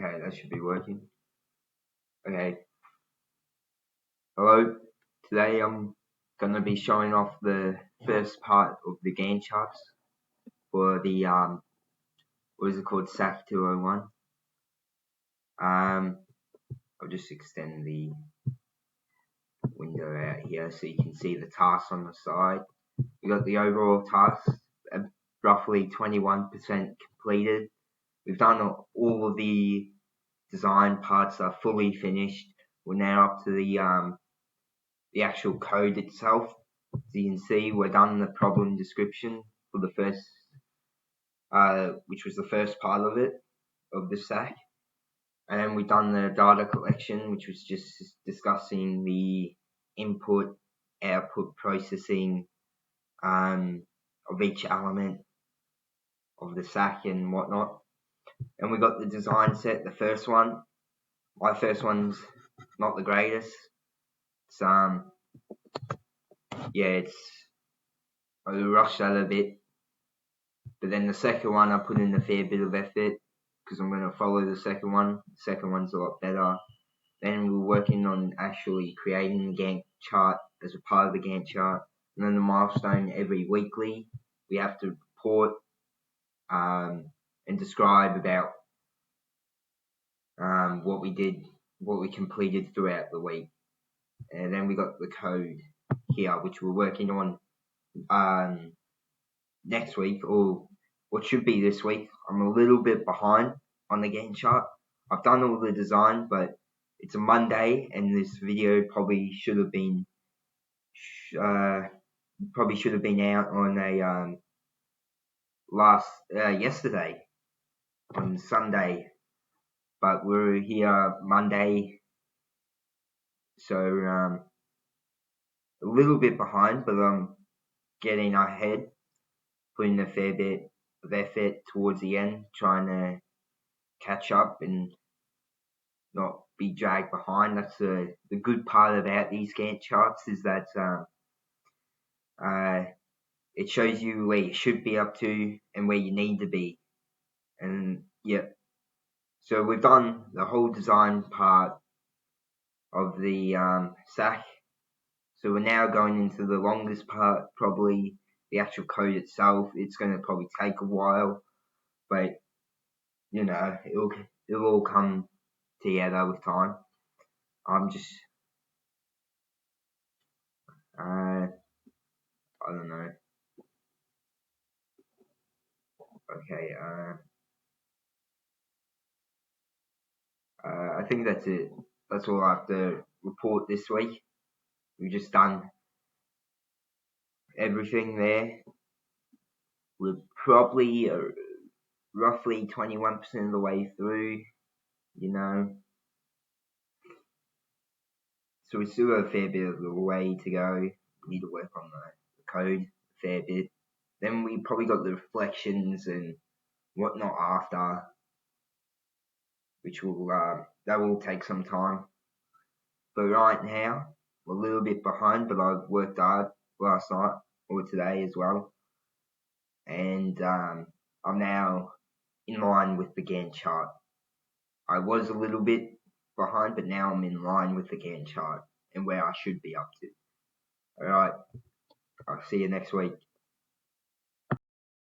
Okay, that should be working. Okay. Hello. Today I'm gonna be showing off the first part of the Gantt charts for the what is it called, SAK 201. I'll just extend the window out here so you can see the tasks on the side. We got the overall tasks roughly 21% completed. We've done all of the design parts are fully finished. We're now up to the actual code itself. As you can see, we're done the problem description for the first, which was the first part of it, of the SAK. And then we've done the data collection, which was just discussing the input, output processing of each element of the SAK and whatnot. And we got the design set, the first one. My first one's not the greatest. It's I rushed that a bit. But then the second one I put in a fair bit of effort because I'm going to follow the second one. The second one's a lot better. Then we're working on actually creating the Gantt chart as a part of the Gantt chart. And then the milestone every weekly, we have to report and describe about what we did, what we completed throughout the week. And then we got the code here, which we're working on next week, or what should be this week. I'm a little bit behind on the Gantt chart. I've done all the design, but it's a Monday, and this video probably should have been out on a yesterday, on Sunday. But we're here Monday, so a little bit behind, but I'm getting ahead, putting a fair bit of effort towards the end, trying to catch up and not be dragged behind. That's the good part about these Gantt charts, is that it shows you where you should be up to and where you need to be. And yeah, so we've done the whole design part of the SAK. So we're now going into the longest part, probably the actual code itself. It's going to probably take a while, but you know, it'll all come together with time. I'm just I don't know. Okay, I think that's it. That's all I have to report this week. We've just done everything there. We're probably roughly 21% of the way through, you know. So we still got a fair bit of the way to go. We need to work on the code a fair bit. Then we probably got the reflections and whatnot after, which will that will take some time. But right now we're a little bit behind, but I've worked hard last night or today as well, and I'm now in line with the Gantt chart. I was a little bit behind, but now I'm in line with the Gantt chart and where I should be up to. Alright, I'll see you next week.